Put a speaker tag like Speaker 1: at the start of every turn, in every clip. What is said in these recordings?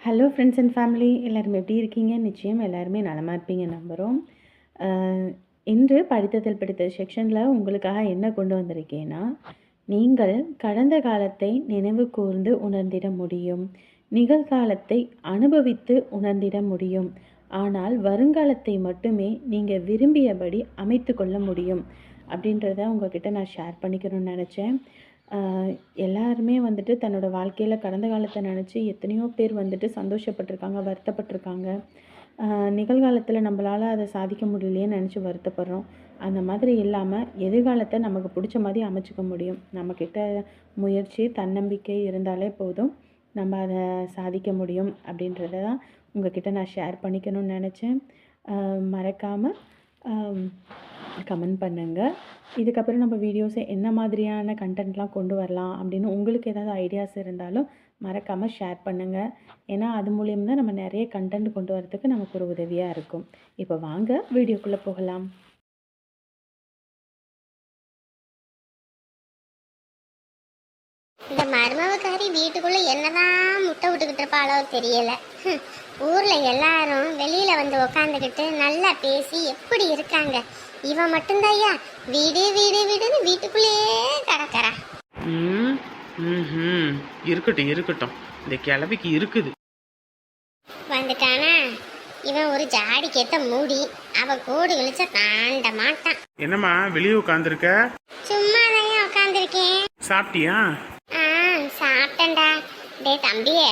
Speaker 1: Hello friends and family, எல்லோரும் எப்படி இருக்கீங்க? நிச்சயம் எல்லாருமே நலமாக இருப்பீங்க நம்புகிறோம். இன்று படித்ததில் பிடித்த செக்ஷனில் உங்களுக்காக என்ன கொண்டு வந்திருக்கேன்னா, நீங்கள் கடந்த காலத்தை நினைவு கூர்ந்து உணர்ந்திட முடியும், நிகழ்காலத்தை அனுபவித்து உணர்ந்திட முடியும், ஆனால் வருங்காலத்தை மட்டுமே நீங்கள் விரும்பியபடி அமைத்து கொள்ள முடியும் அப்படின்றத உங்ககிட்ட நான் ஷேர் பண்ணிக்கணும்னு நினச்சேன். எல்லாருமே வந்துட்டு தன்னோட வாழ்க்கையில் கடந்த காலத்தை நினச்சி எத்தனையோ பேர் வந்துட்டு சந்தோஷப்பட்டிருக்காங்க, வருத்தப்பட்டிருக்காங்க. நிகழ்காலத்தில் நம்மளால் அதை சாதிக்க முடியலையேன்னு நினச்சி வருத்தப்படுறோம். அந்த மாதிரி இல்லாமல் எதிர்காலத்தை நமக்கு பிடிச்ச மாதிரி அமைச்சிக்க முடியும். நம்மக்கிட்ட முயற்சி, தன்னம்பிக்கை இருந்தாலே போதும், நம்ம அதை சாதிக்க முடியும் அப்படின்றத தான் உங்கள்கிட்ட நான் ஷேர் பண்ணிக்கணும்னு நினச்சேன். மறக்காமல் கமெண்ட் பண்ணுங்கள். இதுக்கப்புறம் நம்ம வீடியோஸை என்ன மாதிரியான கண்டென்ட்லாம் கொண்டு வரலாம் அப்படின்னு உங்களுக்கு ஏதாவது ஐடியாஸ் இருந்தாலும் மறக்காமல் ஷேர் பண்ணுங்கள். ஏன்னா அது மூலியம் தான் நம்ம நிறைய கண்டென்ட் கொண்டு வரதுக்கு நமக்கு ஒரு உதவியாக இருக்கும். இப்போ வாங்க வீடியோக்குள்ளே போகலாம்.
Speaker 2: இந்த மருமவக்காரி வீட்டுக்குள்ள என்னதான் முட்டை விட்டுக்கிட்டு இருப்பாளோ தெரியல. ஊர்ல எல்லாரும் வெளியில வந்து உக்காந்துக்கிட்டு நல்லா பேசி எப்படி இருக்காங்க. இவன் மட்டும்தாயா வீடு வீடு வீடுன்னு வீட்டுக்குள்ளேயே கிடக்கறா.
Speaker 3: இருக்கட்டும் இருக்கட்டும், இந்த கிளவிக்கு இருக்குது.
Speaker 2: வந்துட்டானா இவன் ஒரு ஜாடிக்கேத்த மூடி, அவ கோடு கழிச்ச தாண்ட மாட்டான்.
Speaker 3: என்னம்மா வெளியே உட்காந்துருக்க?
Speaker 2: சும்மாதான் உட்காந்துருக்கேன்.
Speaker 3: சாப்பிட்டியா?
Speaker 2: சாப்பிட்டேன்டா. டே தம்பியே,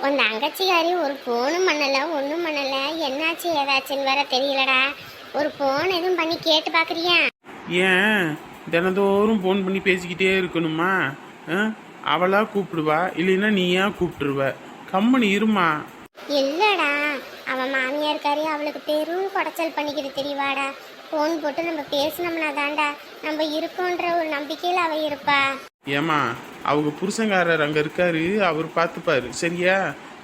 Speaker 2: உன் தங்கச்சிக்காரி ஒரு போனும் பண்ணல ஒன்றும் பண்ணல, என்னாச்சு ஏதாச்சுன்னு வேற தெரியலடா. ஒரு போன் எதுவும் பண்ணி கேட்டு பாக்குறியா?
Speaker 3: ஏன் தினந்தோறும் போன் பண்ணி பேசிக்கிட்டே இருக்கணுமா? அவளா கூப்பிடுவா, இல்லைன்னா நீயா கூப்பிட்டுருவ. கம்மனி இருமா.
Speaker 2: இல்லடா, அவன் மாமியார்காரி அவளுக்கு பெரும் குடைச்சல் பண்ணிக்கிட்டு தெரியவாடா. போன் போட்டு நம்ம பேசினோம்னா தாண்டா நம்ம இருக்கோன்ற ஒரு நம்பிக்கையில் அவ இருப்பா.
Speaker 3: ஏமா, அவங்க புருஷங்காரர் அங்கே இருக்காரு, அவர் பார்த்துப்பாரு சரியா?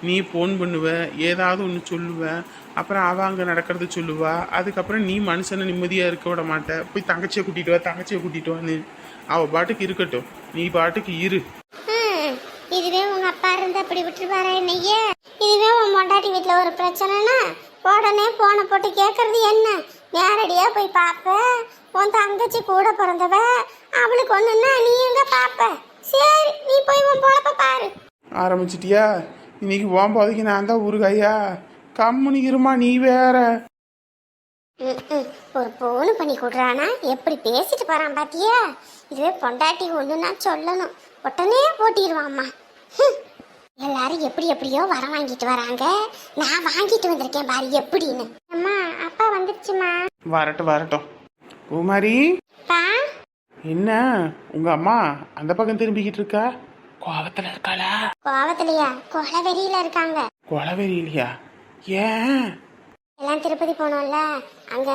Speaker 3: நீ ஃபோன் பண்ணுவ, ஏதாவது ஒன்று சொல்லுவ, அப்புறம் அவள் அங்கே நடக்கிறது சொல்லுவா. அதுக்கப்புறம் நீ மனுஷனை நிம்மதியாக இருக்க விட மாட்ட. போய் தங்கச்சியை கூட்டிட்டு வா, தங்கச்சியை கூட்டிட்டு வான்னு. அவள் பாட்டுக்கு இருக்கட்டும், நீ பாட்டுக்கு இரு.
Speaker 2: இதுவே உங்க அப்பா இருந்து அப்படி விட்டுருவாரா என்னையே? இதுவே உன் மொண்டாட்டி வீட்டில் ஒரு பிரச்சனைனா உடனே போனை போட்டு கேட்கறது என்ன? நேரடியா போய் பார்ப்ப. உன் தங்கச்சி கூட பிறந்தவ, அவளுக்கு ஒண்ணுன்னா நீ எங்க பாப்ப? சரி, நீ போய் உன் பொழப்ப பாரு.
Speaker 3: ஆரம்பிச்சிட்டியா? இன்னைக்கு ஓம்போதைக்கு நான் தான் ஊருகாயா. கம்முனு இருமா, நீ வேற.
Speaker 2: ஒரு போனு பண்ணி கொடுறானா எப்படி பேசிட்டு போறான் பாத்தியா? இதுவே பொண்டாட்டி ஒண்ணுன்னா சொல்லணும், உடனே போட்டிடுவாம்மா. எல்லாரும் எப்படி எப்படியோ வர வாங்கிட்டு வராங்க, நான் வாங்கிட்டு வந்திருக்கேன் பாரு எப்படின்னு. அம்மா, அப்பா வந்துருச்சுமா.
Speaker 3: வரட்டும் வரட்டும். பூமாரி, என்ன உங்க அம்மா அந்த பக்கம் திரும்பிக்கிட்டு இருக்கா? கோவத்துல இருக்காளா?
Speaker 2: கோவத்திலையா? கொலவெறியில இருக்காங்க.
Speaker 3: கொலவெறியிலையா? ஏன்?
Speaker 2: எல்லாம் திருப்பதி போனோம்ல, அங்க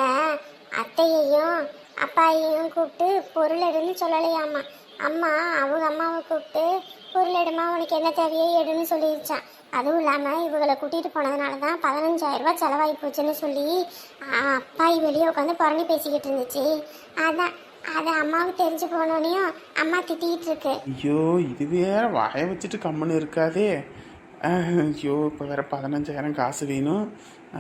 Speaker 2: அத்தையையும் அப்பாயையும் கூப்பிட்டு பொருள் எடுன்னு சொல்லலையாமா. அம்மா அவங்க அம்மாவை கூப்பிட்டு பொருள் எடுமா, உனக்கு என்ன தேவையோ எடுன்னு சொல்லிடுச்சான். அதுவும் இல்லாமல் இவங்களை கூட்டிகிட்டு போனதுனால தான் 15,000 ரூபாய் செலவாகி போச்சுன்னு சொல்லி அப்பாயி வெளியே உட்காந்து புறணி பேசிக்கிட்டு இருந்துச்சு. அதான் அது அம்மாவுக்கு தெரிஞ்சு போனோனையும் அம்மா திட்டிகிட்டு இருக்கு.
Speaker 3: ஐயோ, இது வேற வாய வச்சுட்டு கம்முன்னு இருக்காதே. ஐயோ, இப்போ வேற 15,000 காசு வேணும்.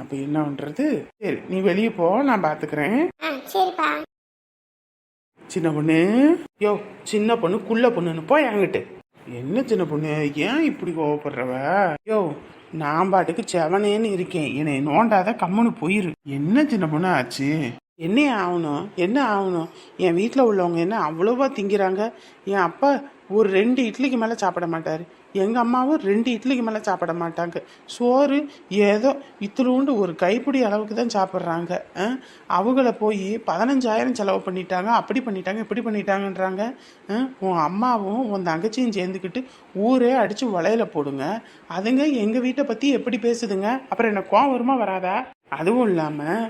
Speaker 3: அப்போ என்ன பண்ணுறது? சரி, நீ வெளியே போ, நான் பார்த்துக்கிறேன்.
Speaker 2: சரிப்பா.
Speaker 3: சின்ன பொண்ணு, யோ சின்ன பொண்ணு குள்ள பொண்ணுன்னு போ என்கிட்ட. என்ன சின்ன பொண்ணு, ஏன் இப்படி கோவப்படுறவ? யோ, நான் பாட்டுக்கு செவனேன்னு இருக்கேன், என்னை நோண்டாத, கம்முன்னு போயிரு. என்ன சின்ன பொண்ணு ஆச்சு? என்ன ஆகணும்? என்ன ஆகணும்? என் வீட்டில் உள்ளவங்க என்ன அவ்வளோவா திங்கிறாங்க? என் அப்பா ஒரு 2 இட்லிக்கு மேலே சாப்பிட மாட்டார், எங்கள் அம்மாவும் 2 இட்லிக்கு மேலே சாப்பிட மாட்டாங்க. சோறு ஏதோ இத்திலூண்டு ஒரு கைப்பிடி அளவுக்கு தான் சாப்பிட்றாங்க. அவங்கள போய் 15,000 செலவு பண்ணிட்டாங்க, அப்படி பண்ணிட்டாங்க, இப்படி பண்ணிட்டாங்கன்றாங்க. உன் அம்மாவும் உன் தங்கச்சியும் சேர்ந்துக்கிட்டு ஊரே அடித்து வளையல போடுங்க. அதுங்க எங்கள் வீட்டை பற்றி எப்படி பேசுதுங்க? அப்புறம் என்ன கோவம் வருமா வராதா? அதுவும் இல்லாமல்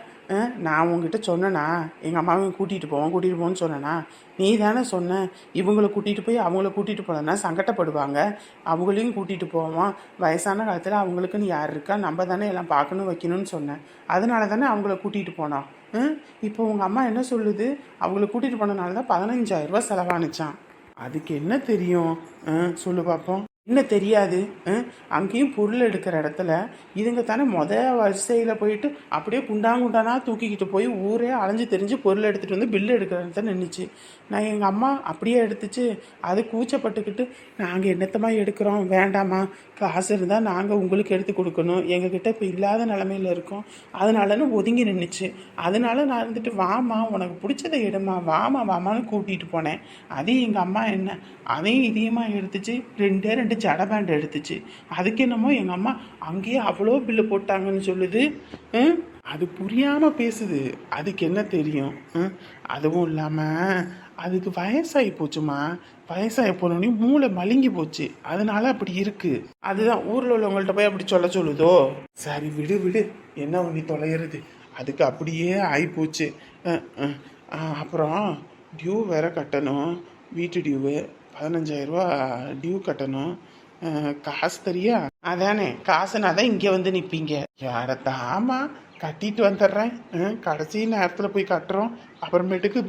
Speaker 3: நான் உங்ககிட்ட சொன்னேனா எங்கள் அம்மாவையும் கூட்டிகிட்டு போவோன்னு சொன்னேனா? நீ தானே சொன்ன இவங்களை கூட்டிகிட்டு போய் அவங்கள கூட்டிகிட்டு போனேன்னா சங்கடப்படுவாங்க, அவங்களையும் கூட்டிகிட்டு போவோம், வயசான காலத்தில் அவங்களுக்குன்னு யார் இருக்கா, நம்ம தானே எல்லாம் பார்க்கணும் வைக்கணும்னு சொன்னேன். அதனால தானே அவங்கள கூட்டிகிட்டு போனோம். இப்போ உங்கள் அம்மா என்ன சொல்லுது? அவங்கள கூட்டிகிட்டு போனனால தான் 15,000 ரூபாய் செலவானுச்சான். அதுக்கு என்ன தெரியும்? சொல்லு பார்ப்போம். என்ன தெரியாது? அங்கேயும் பொருள் எடுக்கிற இடத்துல இதுங்க தானே வரிசையில் போயிட்டு அப்படியே குண்டாங்குண்டானா தூக்கிக்கிட்டு போய் ஊரே அலைஞ்சு தெரிஞ்சு பொருள் எடுத்துகிட்டு வந்து பில்லு எடுக்கிற இடத்துல நின்றுச்சு. நான் எங்கள் அம்மா அப்படியே எடுத்துச்சு. அது கூச்சப்பட்டுக்கிட்டு நாங்கள் என்னத்தமா எடுக்கிறோம், வேண்டாமா, காசு இருந்தால் நாங்கள் உங்களுக்கு எடுத்து கொடுக்கணும், எங்ககிட்ட இப்போ இல்லாத நிலமையில இருக்கோம், அதனாலன்னு ஒதுங்கி நின்றுச்சு. அதனால நான் இருந்துட்டு வாமா உனக்கு பிடிச்சதை எடுமா, வாமான்னு கூட்டிகிட்டு போனேன். அதையும் எங்கள் அம்மா என்ன அதையும் இதையுமா எடுத்துச்சு, ரெண்டு ஜட பேண்ட் எடுத்துச்சு. அதுக்கு என்னமோ எங்கள் அம்மா அங்கேயே அவ்வளோ பில்லு போட்டாங்கன்னு சொல்லுது. அது புரியாமல் பேசுது. அதுக்கு என்ன தெரியும்? அதுவும் இல்லாமல் அதுக்கு வயசாகி போச்சுமா. வயசாகி போனோடனே மூளை மழுங்கி போச்சு, அதனால அப்படி இருக்கு. அதுதான் ஊரில் உள்ளவங்கள்ட்ட போய் அப்படி சொல்லுதோ. சரி விடு, என்ன ஒண்ணி தொலைகிறது, அதுக்கு அப்படியே ஆகிப்போச்சு. அப்புறம் டியூ வேற கட்டணும், வீட்டு டியூவு 15,000 ரூபா டியூ கட்டணும். காசு தெரியா? அதானே காசுனா தான் இங்கே வந்து நிற்பீங்க. யாரத்தாமா கட்டிட்டு வந்துடுறேன், கடைசி நேரத்தில் போய் கட்டுறோம், அப்புறமேட்டுக்கு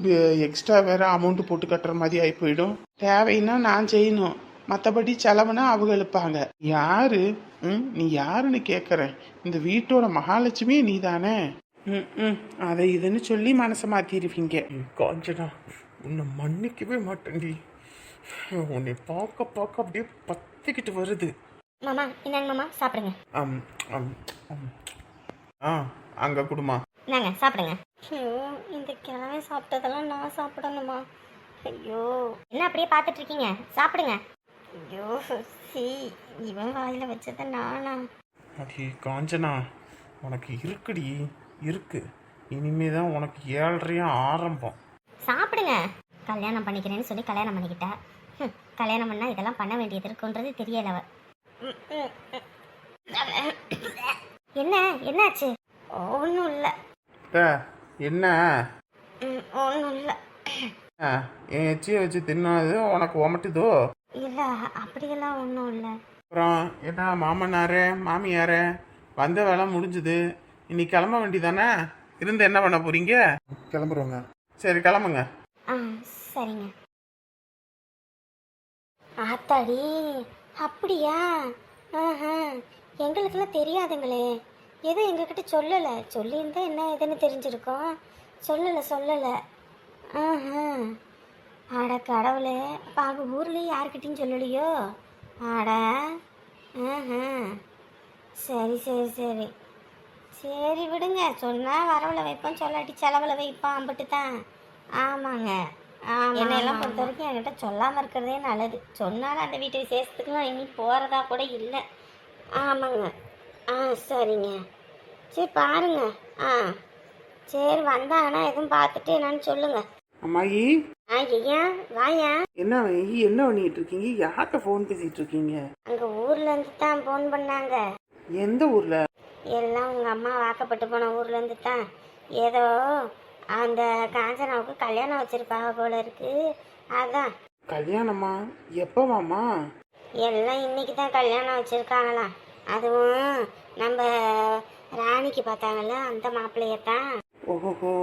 Speaker 3: எக்ஸ்ட்ரா வேற அமௌண்ட் போட்டு கட்டுற மாதிரி ஆகி போயிடும். தேவைன்னா நான் செய்யணும், மற்றபடி செலவுனா அவங்க எழுப்பாங்க. யாரு நீ யாருன்னு கேட்குறேன். இந்த வீட்டோட மகாலட்சுமி நீ தானே. அதை இதுன்னு சொல்லி மனசை மாற்றிடுவீங்க. காஞ்சனா, உன்னை மன்னிக்கவே மாட்டேன்டி. உன்னை பார்க்க அப்படியே பத்திக்கிட்டு வருது.
Speaker 2: மாமா இந்தாங்க மாமா சாப்பிடுங்க.
Speaker 3: அங்க குடுமா.
Speaker 2: இந்தாங்க சாப்பிடுங்க. ஐயோ இந்த கிழமை சாப்பிட்டதெல்லாம் நான் சாப்பிடணுமா? ஐயோ என்ன அப்படியே பார்த்துட்டு இருக்கீங்க, சாப்பிடுங்க. ஐயோ சி, இவன் வாயில வச்சத நானா?
Speaker 3: அடி காஞ்சனா, உனக்கு இருக்குடி, இருக்கு. இனிமேதான் உனக்கு 7:30 ஆரம்பம்.
Speaker 2: சாப்பிடுங்க. கல்யாணம் பண்ணிக்கிறேன்னு சொல்லி கல்யாணம் பண்ணிக்கிட்டா. கல்யாணம் பண்ணா இதெல்லாம் பண்ண வேண்டியது இருக்குன்றது தெரியல அவ. என்னாச்சு? ஒன்றும் இல்லை.
Speaker 3: என்ன?
Speaker 2: ஒன்றும் இல்லை.
Speaker 3: என் எச்சியை வச்சு தின்னாது உனக்கு ஒமட்டுதோ?
Speaker 2: இல்லை அப்படியெல்லாம் ஒன்றும் இல்லை.
Speaker 3: அப்புறம் என்ன மாமனாரே மாமியாரே, வந்த வேலை முடிஞ்சுது, இன்னைக்கு கிளம்ப வேண்டியதானே? இருந்து என்ன பண்ண போறீங்க? கிளம்புறோங்க. சரி கிளம்புங்க.
Speaker 2: சரிங்க. ஆத்தாடி அப்படியா? எங்களுக்கெல்லாம் தெரியாதுங்களே, எதுவும் எங்ககிட்ட சொல்லலை. சொல்லியிருந்தா என்ன ஏதுன்னு தெரிஞ்சிருக்கோம். சொல்லலை. ஆட கடவுளே, அப்போ அவங்க ஊர்லேயும் யாருக்கிட்டையும் சொல்லலையோ? ஆட சரி விடுங்க. சொன்னால் வரவில் வைப்போம், சொல்லாட்டி செலவில் வைப்போம், அம்பிட்டு தான். ஆமாங்க. என்னெல்லாம் பொறுத்த வரைக்கும் என்கிட்ட சொல்லாமல் இருக்கிறதே நல்லது. சொன்னாலும் அந்த வீட்டு விசேஷத்துக்கு நான் இனி போகிறதா கூட இல்லை. ஆமாங்க. சரிங்க. சரி பாருங்க. சரி வந்தாங்கன்னா எதுவும் பார்த்துட்டு என்னன்னு சொல்லுங்க.
Speaker 3: அம்மாயி.
Speaker 2: ஐயா வாயா.
Speaker 3: என்ன பண்ணிட்டு இருக்கீங்க? யார்கிட்ட ஃபோன் பேசிட்டு இருக்கீங்க?
Speaker 2: அங்கே ஊர்லேருந்து தான் ஃபோன் பண்ணாங்க.
Speaker 3: எந்த ஊர்ல?
Speaker 2: எல்லாம் உங்கள் அம்மா வாக்கப்பட்டு போன ஊர்லேருந்து தான். ஏதோ அந்த காஞ்சனாவுக்கு கல்யாணம் வச்சிருப்பாங்க போல இருக்கு. அதான்.
Speaker 3: கல்யாணமா? எப்பவாமா?
Speaker 2: எல்லாம் இன்னைக்கு தான் கல்யாணம் வச்சிருக்காங்களாம். அதுவும் நம்ம ராணிக்கு பார்த்தாங்கல்ல, அந்த மாப்பிள்ளையத்தான்.
Speaker 3: ஓஹோ,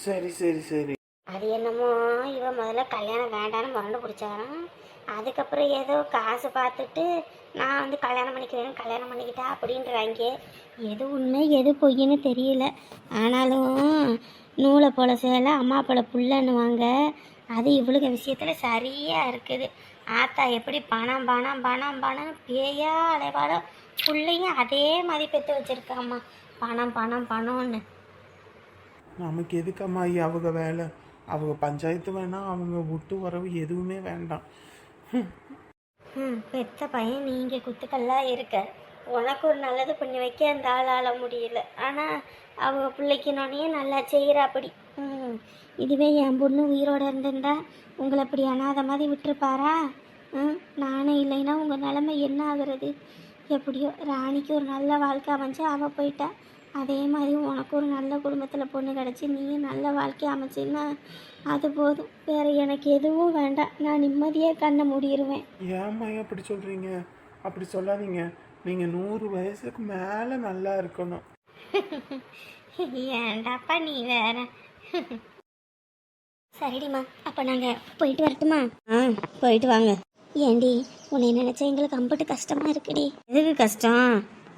Speaker 3: சரி.
Speaker 2: அது என்னமோ இவன் முதல்ல கல்யாணம் வேண்டான்னு முரண்டு பிடிச்சாராம். அதுக்கப்புறம் ஏதோ காசு பார்த்துட்டு நான் வந்து கல்யாணம் பண்ணிக்கிட்டா அப்படின்றாங்க. எது உண்மை எது பொய்ன்னு தெரியல. ஆனாலும் நூலை போல சேலை அம்மா போல புள்ளன்னுவாங்க. அது இவளுங்க விஷயத்தில் சரியாக இருக்குது. ஆத்தா எப்படி பணம் பேயா அலைவாடோ, புள்ளையும் அதே மாதிரி பெற்று வச்சுருக்காம்மா. பணம்னு.
Speaker 3: நமக்கு எதுக்கம்மா அவங்க வேலை? அவங்க பஞ்சாயத்து வேணாம், அவங்க விட்டு வரவு எதுவுமே வேண்டாம்.
Speaker 2: பெத்த பையன் நீங்கள் குத்துக்கல்லாம் இருக்க, உனக்கு ஒரு நல்லது பண்ணி வைக்க அந்த ஆளால முடியல. ஆனால் அவங்க பிள்ளைக்கினோடனே நல்லா செய்கிறா அப்படி. இதுவே என் பொண்ணு உயிரோடு இருந்திருந்தா உங்களை அப்படி அனாத மாதிரி விட்டுருப்பாரா? நானே இல்லைன்னா உங்கள் நிலைமை என்ன ஆகுறது? எப்படியோ ராணிக்கு ஒரு நல்ல வாழ்க்கை அமைச்சு அவள் போயிட்டா. அதே மாதிரி உனக்கு ஒரு நல்ல குடும்பத்தில் பொண்ணு கிடச்சி நீயும் நல்ல வாழ்க்கை அமைச்சின்னா அது போதும். வேறு எனக்கு எதுவும் வேண்டாம். நான் நிம்மதியாக கண்ணை மூடிடுவேன்.
Speaker 3: ஏம்மா அப்படி சொல்கிறீங்க? அப்படி சொல்லாதீங்க. நீங்கள் 100 வயசுக்கு மேலே நல்லா இருக்கணும்.
Speaker 2: ஏண்டாப்பா நீ வேற. சரிடிம்மா, அப்போ நாங்கள் போயிட்டு வரட்டுமா? போயிட்டு வாங்க. ஏண்டி உன்னை நினைச்சா எங்களுக்கு அம்பட்டு கஷ்டமா இருக்குடி. எதுக்கு கஷ்டம்?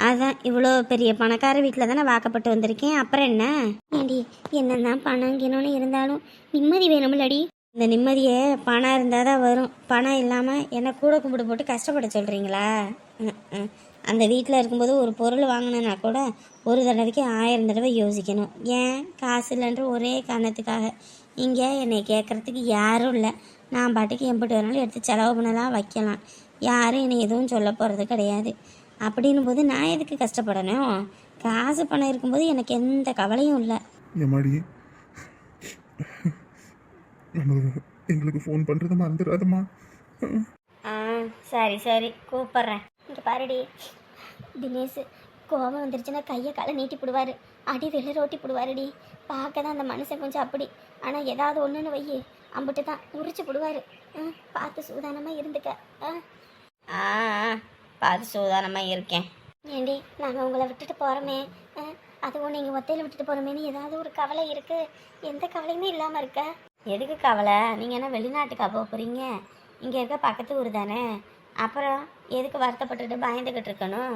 Speaker 2: அதான் இவ்வளோ பெரிய பணக்கார வீட்டில் தானே வாக்கப்பட்டு வந்திருக்கேன், அப்புறம் என்ன? ஏண்டி என்னதான் பணம் கிணோன்னு இருந்தாலும் நிம்மதி வேணும்லடி. இந்த நிம்மதியை பணம் இருந்தால் தான் வரும். பணம் இல்லாமல் என்ன கூட கும்பிட்டு போட்டு கஷ்டப்பட சொல்கிறீங்களா? அந்த வீட்டில் இருக்கும்போது ஒரு பொருள் வாங்கினேன்னா கூட ஒரு தடவைக்கு 1000 தடவை யோசிக்கணும். ஏன் காசு இல்லைன்ற ஒரே காரணத்துக்காக. இங்கே என்னை கேட்குறதுக்கு யாரும் இல்லை. நான் பாட்டுக்கு எம்பிட்டு வேணாலும் எடுத்து செலவு பண்ணலாம், வைக்கலாம். யாரும் என்னை எதுவும் சொல்ல போகிறது கிடையாது. அப்படின்னும் போது நான் எதுக்கு கஷ்டப்படணும்? காசு பணம் இருக்கும்போது எனக்கு எந்த கவலையும் இல்லை.
Speaker 4: எம்மாடி நம்ம எங்களுக்கு ஃபோன் பண்ணுறதை மறந்துடாதம்மா.
Speaker 2: ஆ சரி சரி கூப்பிட்றேன். இங்கே பாருடி தினேஷ், கோபம் வந்துருச்சுன்னா கையை காலை நீட்டி போடுவார், அடி வெளில ரோட்டி போடுவாருடி. பார்க்க தான் அந்த மனுஷன் கொஞ்சம் அப்படி, ஆனால் ஏதாவது ஒன்றுன்னு வையி அம்பிட்டு தான் உரிச்சு போடுவார். பார்த்து சூதானமாக இருந்துக்க.
Speaker 5: ஆ பார்த்து சூதானமாக இருக்கேன்.
Speaker 2: ஏண்டி நாங்கள் உங்களை விட்டுட்டு போகிறோமே, அதுவும் நீங்கள் ஒத்தையில் விட்டுட்டு போகிறோமேனு ஏதாவது ஒரு கவலை இருக்குது? எந்த கவலையுமே இல்லாமல் இருக்க.
Speaker 5: எதுக்கு கவலை? நீங்கள் என்ன வெளிநாட்டுக்கா போக போகிறீங்க? இங்கே இருக்க பக்கத்து ஊர் தானே. அப்புறம் எதுக்கு வருத்தப்பட்டுட்டு பயந்துக்கிட்டு இருக்கணும்?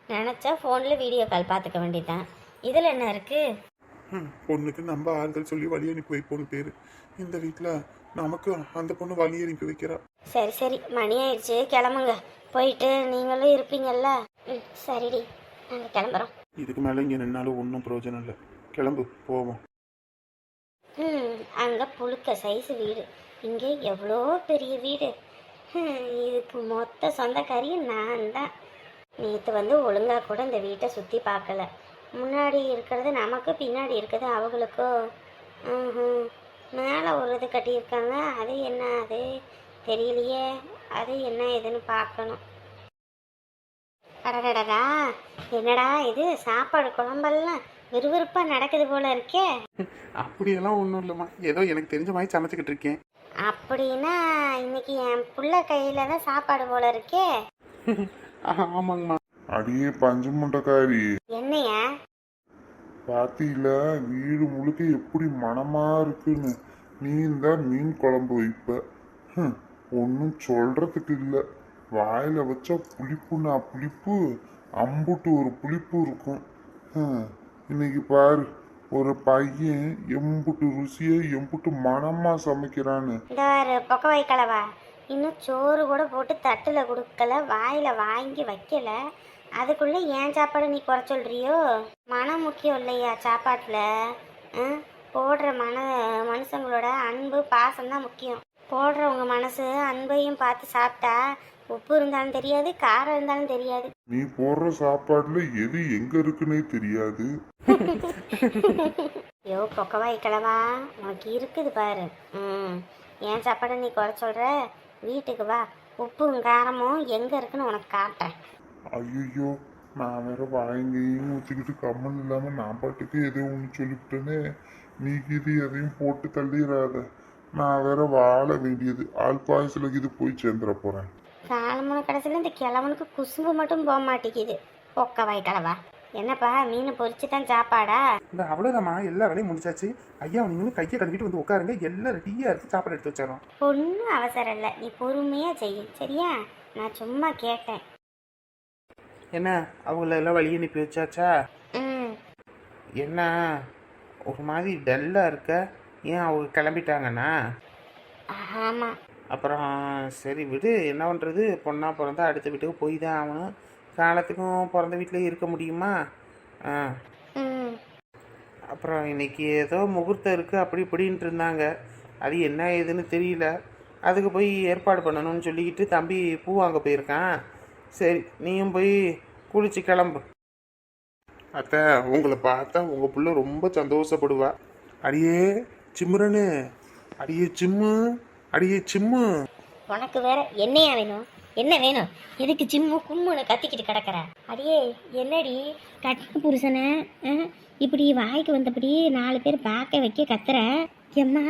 Speaker 5: நினச்சா ஃபோனில் வீடியோ கால் பார்த்துக்க வேண்டியதுதான். இதில் என்ன இருக்குது?
Speaker 4: பொண்ணுக்கு நம்ம ஆறுதல் சொல்லி வழி அனுப்பி வைப்போன்னு பேர். இந்த வீட்டில் நமக்கு அந்த பொண்ணு வழி அனுப்பி வைக்கிறா.
Speaker 2: சரி சரி மணி ஆயிடுச்சு, கிளம்புங்க. போயிட்டு நீங்களும் இருப்பீங்கல்ல. சரிடி, நாங்கள் கிளம்புறோம்.
Speaker 4: இதுக்கு மேலே இங்கே நின்னாலும் ஒன்றும் பிரயோஜனம் இல்லை. கிளம்பு போவோம்.
Speaker 2: அங்கே புழுக்க சைஸு வீடு, இங்கே எவ்வளோ பெரிய வீடு. இதுக்கு மொத்த சொந்தக்காரியும் நான் தான். நேற்று வந்து ஒழுங்காக கூட இந்த வீட்டை சுற்றி பார்க்கல. முன்னாடி இருக்கிறது நமக்கு, பின்னாடி இருக்கிறது அவங்களுக்கோ. மேலே ஒரு இது கட்டியிருக்காங்க, அது என்ன அது தெரியலையே. அது என்ன ஏதுன்னு பார்க்கணும். அடடடா, என்னடா இது சாப்பாடு குழம்பெல்லாம் விறுவிறுப்பாக நடக்குது போல இருக்கே.
Speaker 3: அப்படியெல்லாம் ஒன்றும் இல்லைம்மா, ஏதோ எனக்கு தெரிஞ்ச மாதிரி சமைச்சிக்கிட்டு இருக்கேன்.
Speaker 2: அப்படின்னா இன்னைக்கு என் புள்ள கையில தான் சாப்பாடு போல இருக்கே.
Speaker 3: ஆமாங்கம்மா.
Speaker 4: அடியே பஞ்சு முண்டைக்காரி,
Speaker 2: என்னையா
Speaker 4: பாத்தீங்கள வீடு முழுக்க எப்படி மனமா இருக்குன்னு. நீ இந்த மீன் குழம்பு வைப்ப, ஒன்றும் சொல்றதுக்கு இல்லை. வாயில வச்சா புளிப்புன்னா புளிப்பு, அம்புட்டு ஒரு புளிப்பு இருக்கும். இன்னைக்கு பாரு, ஒரு பையன் எம்புட்டு ருசியை எம்புட்டு மனமா சமைக்கிறான்னு.
Speaker 2: இந்த பொக்க வைக்கலவா, இன்னும் சோறு கூட போட்டு தட்டில் கொடுக்கல, வாயில் வாங்கி வைக்கல. அதுக்குள்ளே ஏன் சாப்பாடு நீ குறை சொல்கிறியோ? மனம் முக்கியம் இல்லையா சாப்பாட்டில்? போடுற மனுஷங்களோட அன்பு பாசம்தான் முக்கியம். போடுறவங்க மனசு அன்பையும் பார்த்து சாப்பிட்டா உப்பு இருந்தாலும் தெரியாது, காரம் இருந்தாலும் தெரியாது.
Speaker 4: நீ போடுற சாப்பாடுல எது எங்க இருக்குன்னே தெரியாது.
Speaker 2: யோ பொக்க வைக்கலவா, உனக்கு இருக்குது பாரு. ஏன் சாப்பாடு நீ குறை சொல்கிற? வீட்டுக்கு வா, உப்பும் காரமும் எங்கே இருக்குன்னு உனக்கு காட்டுறேன்.
Speaker 4: ஐயோ, நான் வேற வாயங்கையும் ஊற்றிக்கிட்டு கம்மல் இல்லாம நான் பாட்டுக்கு எதோ ஒன்று சொல்லிவிட்டேனே. நீ இது எதையும் போட்டு தள்ளிடாத. நான் வேற வாழ வேண்டியது ஆள் பாயசில் இது போய் சேர்ந்துட போறேன்.
Speaker 2: காலமுன கடைசியில் இந்த கிழவனுக்கு குசும்பு மட்டும் போக மாட்டேங்குது. பொக்க வைக்கலவா, என்னப்பா மீன் பொரிச்சு தான் சாப்பாடா?
Speaker 3: இந்த அவ்வளோதாம்மா, எல்லா வேலையும் முடிச்சாச்சு. ஐயா நீங்களும் கையை கழுவிட்டு வந்து உட்காருங்க, எல்லாம் ரெடியாக இருக்கு, சாப்பாடு எடுத்து வச்சிடறோம்.
Speaker 2: ஒன்றும் அவசரம் இல்லை, நீ பொறுமையாக செய்ய சரியா? நான் சும்மா கேட்டேன்.
Speaker 3: என்ன அவங்கள எல்லாம் வழி அனுப்பி வச்சாச்சா? என்ன ஒரு மாதிரி டல்லாக இருக்க? ஏன் அவங்க கிளம்பிட்டாங்கண்ணா?
Speaker 2: ஆமாம்.
Speaker 3: அப்புறம் சரி விடு, என்ன பண்ணுறது, பொண்ணாக பிறந்தா அடுத்த வீட்டுக்கு போய் தான் ஆகணும். காலத்துக்கும் பிறந்த வீட்டிலே இருக்க முடியுமா? அப்புறம் இன்னைக்கு ஏதோ முகூர்த்தம் இருக்குது அப்படி இப்படின்ட்டு இருந்தாங்க. அது என்ன ஏதுன்னு தெரியல. அதுக்கு போய் ஏற்பாடு பண்ணணும்னு சொல்லிக்கிட்டு தம்பி பூ வாங்க போயிருக்கான். சரி நீயும் போய் குளிச்சு கிளம்பு. அத்தை, உங்களை பார்த்தா உங்கள் புள்ள ரொம்ப சந்தோஷப்படுவா. அடியே சிம்ரனு, அடியே சிம்மு, அடியே சிம்மு.
Speaker 2: உனக்கு வேற என்னையா வேணும்? என்ன வேணும்? எதுக்கு சிம்மு கும்முன்னு கத்திக்கிட்டு கிடக்கிற? அடியே என்னடி கட்டின புருஷனை இப்படி வாய்க்கு வந்தபடி 4 பேர் பார்க்க வைக்க கத்துற? எம்மா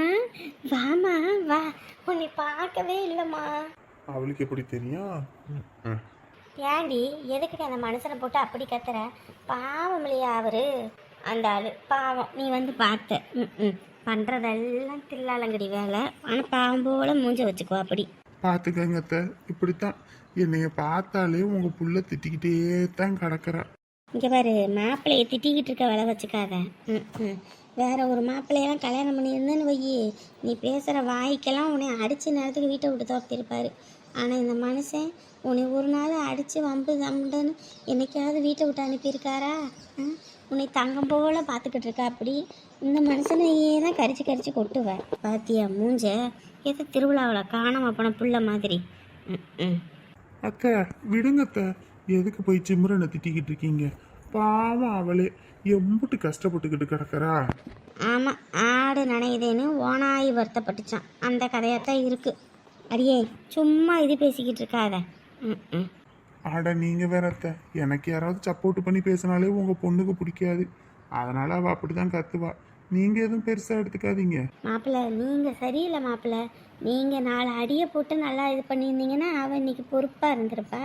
Speaker 2: வாமா வா, உன்னை பார்க்கவே இல்லைம்மா.
Speaker 4: அவளுக்கு எப்படி தெரியும்?
Speaker 2: ஏண்டி எதுக்கிட்ட அந்த மனுஷனை போட்டு அப்படி கத்துற? பாவம் இல்லையா அவரு? அந்த ஆளு பாவம். நீ வந்து பார்த்த பண்ணுறதெல்லாம் தில்லாலங்கடி வேலை. ஆனால் பாவம் போல மூஞ்ச வச்சுக்குவா அப்படி.
Speaker 4: பார்த்துக்கங்க அத்தை. இப்படித்தான் என்னைய பார்த்தாலே உங்க புள்ள திட்டிக்கிட்டே தான் கிடக்குறா.
Speaker 5: இங்கே பாரு, மாப்பிள்ளையை திட்டிக்கிட்டு இருக்க வேலை வச்சுக்காத. வேற ஒரு மாப்பிள்ளையெல்லாம் கல்யாணம் பண்ணியிருந்தேன்னு வையி, நீ பேசுகிற வாய்க்கெல்லாம் உன்னை அடித்த நேரத்துக்கு வீட்டை விட்டு துரத்திருப்பாரு. ஆனால் இந்த மனுஷன் உன்னை ஒரு நாள் அடித்து வம்பு தம்புன்னு என்னைக்காவது வீட்டை விட்டு அனுப்பியிருக்காரா? உன்னை தங்கம் போல பார்த்துக்கிட்டு இருக்கா. அப்படி இந்த மனுஷனையே தான் கரிச்சு கரிச்சு கொட்டுவேன். பாத்தியா மூஞ்ச, ஏதோ திருவிழாவில் காணாம போன புள்ள மாதிரி.
Speaker 4: அத்தை விடுங்க அத்தை, எதுக்கு போய் சிம்ரனை திட்டிக்கிட்டு இருக்கீங்க? பாவம் அவளே எம்புட்டு கஷ்டப்பட்டுக்கிட்டு கிடக்குறா.
Speaker 5: ஆமாம், ஆடு நனையுதேன்னு ஓனாய் வருத்தப்பட்டுச்சான். அந்த கதையாத்தான் இருக்கு. அடியே சும்மா இது பேசிக்கிட்டு இருக்காத.
Speaker 4: ஆட நீங்க வேற அத்தை, எனக்கு யாராவது சப்போர்ட் பண்ணி பேசினாலே உங்க பொண்ணுக்கு பிடிக்காது. அதனால அவ அப்படிதான் கத்துவா. நீங்க எதுவும் பெருசா எடுத்துக்காதீங்க.
Speaker 5: மாப்பிள்ளை நீங்கள் சரியில்லை மாப்பிள்ளை. நீங்கள் 4 அடியை போட்டு நல்லா இது பண்ணியிருந்தீங்கன்னா அவன் இன்னைக்கு பொறுப்பாக இருந்திருப்பா.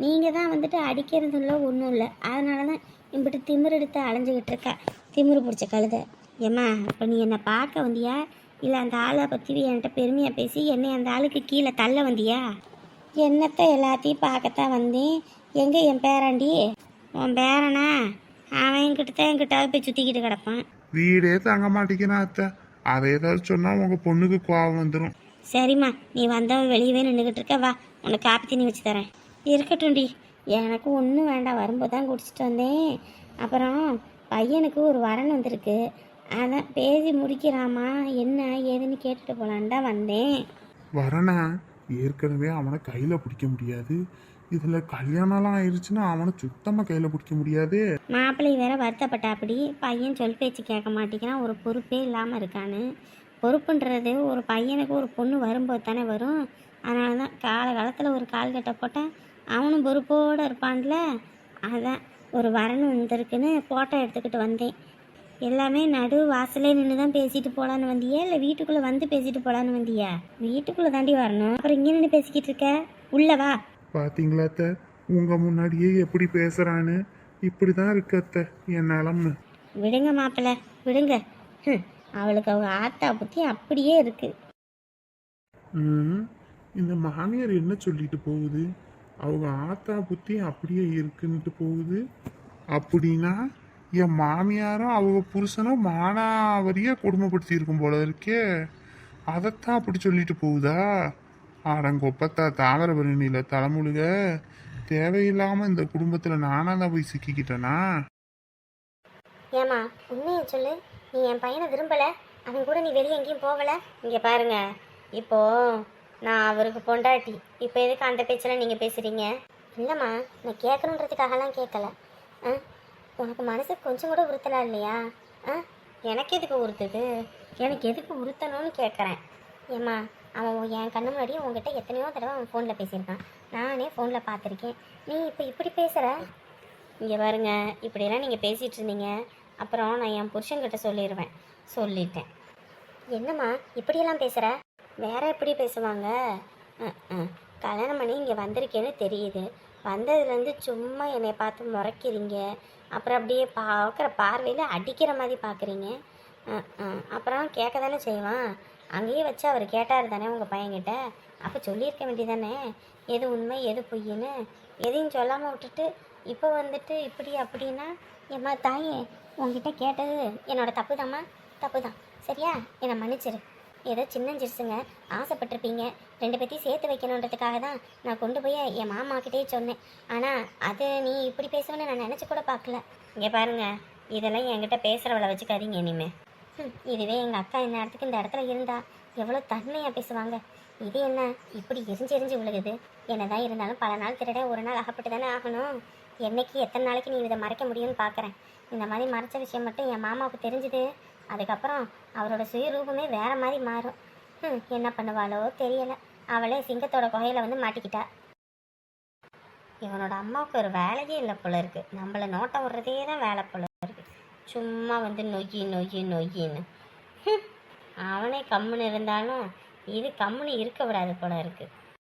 Speaker 5: நீங்கள் தான் வந்துட்டு அடிக்கிறது இல்லை, ஒன்றும் இல்லை. அதனால தான் இப்படி திமிரு எடுத்து அலைஞ்சிக்கிட்டு இருக்கா. திமிரு பிடிச்ச கழுதை. ஏம்மா, இப்போ நீ என்னை பார்க்க வந்தியா, இல்லை அந்த ஆளை பற்றி என்கிட்ட பெருமையாக பேசி என்னை அந்த ஆளுக்கு கீழே தள்ள வந்தியா? என்னத்தை எல்லாத்தையும் பார்க்கத்தான் வந்தேன். எங்கே என் பேராண்டி? உன் பேரனா? அவன் என்கிட்டயாவது போய் சுற்றிக்கிட்டு கிடப்பான்.
Speaker 4: வீடே தங்க மாட்டேங்கிறான் அத்தை. அதை ஏதாவது சொன்னா உங்க பொண்ணுக்கு கோவம் வந்துடும்.
Speaker 5: சரிம்மா, நீ வந்தவ வெளியவே நின்றுக்கிட்டு இருக்க, வா உனக்கு காப்பி தண்ணி வச்சு தரேன். இருக்கட்டும்டி, எனக்கு ஒன்றும் வேண்டாம், வரும்போது தான் குடிச்சிட்டு வந்தேன். அப்புறம் பையனுக்கு ஒரு வரன் வந்திருக்கு, அதான் பேசி முடிக்கிறாமா என்ன ஏதுன்னு கேட்டுட்டு போலான்னு தான் வந்தேன்.
Speaker 4: வரனா? ஏற்கனவே அவனை கையில பிடிக்க முடியாது, இதுல கல்யாணம்லாம் ஆயிடுச்சுன்னா அவனை சுத்தமா கையில பிடிக்க முடியாது.
Speaker 5: மாப்பிள்ளை வேற வருத்தப்பட்டா. அப்படி பையன் சொல் பேச்சு கேட்க மாட்டேங்கிறான், ஒரு பொறுப்பே இல்லாமல் இருக்கான்னு. பொறுப்புன்றது ஒரு பையனுக்கு ஒரு பொண்ணு வரும்போது தானே வரும். அதனால தான் காலகாலத்தில் ஒரு கால் கட்டை போட்டால் அவனும் பொறுப்போடு இருப்பான்ல. அதான் ஒரு வரன் வந்திருக்குன்னு ஃபோட்டோ எடுத்துக்கிட்டு வந்தேன். எல்லாமே நடு வாசலே நின்று தான் பேசிட்டு போகலான்னு வந்தியா, இல்லை வீட்டுக்குள்ளே வந்து பேசிட்டு போகலான்னு வந்தியா? வீட்டுக்குள்ளே தாண்டி வரணும், அப்புறம் இங்கே நின்று பேசிக்கிட்டு இருக்க, உள்ள வா.
Speaker 4: பாத்தீங்களா அத்தை, உங்க முன்னாடியே எப்படி பேசுறான்னு? இப்படிதான் இருக்கு அத்தை என் நிலம்னு.
Speaker 5: விடுங்க மாப்பிள்ளை, விடுங்க. அவளுக்கு அவங்க ஆத்தா புத்தி அப்படியே இருக்கு.
Speaker 4: இந்த மாமியார் என்ன சொல்லிட்டு போகுது? அவங்க ஆத்தா புத்தி அப்படியே இருக்குன்ட்டு போகுது. அப்படின்னா என் மாமியாரும் அவங்க புருஷனும் மானாவரியா கொடுமைப்படுத்தி இருக்கும் போல இருக்கே. அதைத்தான் அப்படி சொல்லிட்டு போகுதா? ஆடங்கொப்பத்தா தாமிரபரணியில தலைமுழுக தேவையில்லாம இந்த குடும்பத்துல நானா தான் போய் சிக்கிக்கிட்டேனா?
Speaker 2: ஏமா உண்மையை சொல்லு, நீ என் பையனை விரும்பல, அவன் கூட நீ வெளியே எங்கேயும் போகல.
Speaker 5: இங்கே பாருங்க, இப்போ நான் அவருக்கு பொண்டாட்டி, இப்போ எதுக்கு அந்த பேச்செல்லாம் நீங்கள் பேசுகிறீங்க?
Speaker 2: இல்லைம்மா, நான் கேட்கணுன்றதுக்காகலாம் கேட்கல. உனக்கு மனசு கொஞ்சம் கூட உறுத்தலாம் இல்லையா?
Speaker 5: எனக்கு எதுக்கு உறுத்துது? எனக்கு எதுக்கு உறுத்தணும்னு கேட்குறேன்.
Speaker 2: ஏம்மா, அவன் என் கண்ணு முன்னாடி உங்ககிட்ட எத்தனையோ தடவை அவன் ஃபோனில் பேசியிருக்கான், நானே ஃபோனில் பார்த்துருக்கேன். நீ இப்போ இப்படி பேசுகிற?
Speaker 5: இங்கே பாருங்க, இப்படியெல்லாம் நீங்கள் பேசிகிட்டு இருந்தீங்க, அப்புறம் நான் என் புருஷன்கிட்ட சொல்லிடுவேன். சொல்லிட்டேன்.
Speaker 2: என்னம்மா இப்படியெல்லாம் பேசுகிற?
Speaker 5: வேற எப்படி பேசுவாங்க? கல்யாணம் பண்ணி இங்கே வந்திருக்கேன்னு தெரியுது, வந்ததுலேருந்து சும்மா என்னை பார்த்து முறைக்கிறீங்க, அப்புறம் அப்படியே பார்க்குற பார்வையில் அடிக்கிற மாதிரி பார்க்குறீங்க. அப்புறம் கேட்க தானே செய்வான். அங்கேயே வச்சு அவர் கேட்டார் தானே உங்கள் பையன்கிட்ட, அப்போ சொல்லியிருக்க வேண்டியதானே எது உண்மை எது பொய்ன்னு. எதையும் சொல்லாமல் விட்டுட்டு இப்போ வந்துட்டு இப்படி அப்படின்னா,
Speaker 2: ஏம்மா தாயே, உங்ககிட்ட கேட்டது என்னோட தப்பு தாம்மா, தப்பு தான், சரியா? என்னை மன்னிச்சிரு. ஏதோ சின்னஞ்சிருசுங்க ஆசைப்பட்டிருப்பீங்க, 2 பேத்தையும் சேர்த்து வைக்கணுன்றதுக்காக தான் நான் கொண்டு போய் என் மாமாக்கிட்டே சொன்னேன். ஆனால் அது நீ இப்படி பேசுவேன்னு நான் நினச்சி கூட பார்க்கல.
Speaker 5: இங்கே பாருங்க, இதெல்லாம் என்கிட்ட பேசுகிறவளை வச்சுக்காதீங்க இனிமே.
Speaker 2: இதுவே எங்கள் அக்கா இந்த நேரத்துக்கு இந்த இடத்துல இருந்தா எவ்வளோ தன்மையாக பேசுவாங்க. இது என்ன இப்படி எரிஞ்சு எரிஞ்சு விழுகுது? என்னதான் இருந்தாலும் பல நாள் திருட ஒரு நாள் அகப்பட்டு தானே ஆகணும். என்னைக்கு எத்தனை நாளைக்கு நீ இதை மறைக்க முடியும்னு பார்க்குறேன். இந்த மாதிரி மறைச்ச விஷயம் மட்டும் என் மாமாவுக்கு தெரிஞ்சுது, அதுக்கப்புறம் அவரோட சுயரூபமே வேற மாதிரி மாறும். என்ன பண்ணுவாளோ தெரியலை. அவளே சிங்கத்தோட குகையில் வந்து மாட்டிக்கிட்டா.
Speaker 5: இவனோட அம்மாவுக்கு ஒரு வேலையே இல்லை போல இருக்குது, நம்மளை நோட்டம் விடுறதே தான் வேலை போல இருக்குது. சும்மா வந்து நொய்யின்னு அவனே கம்முன்னு இருந்தாலும் இது கம்முன்னு இருக்க விடாது போல இருக்குது.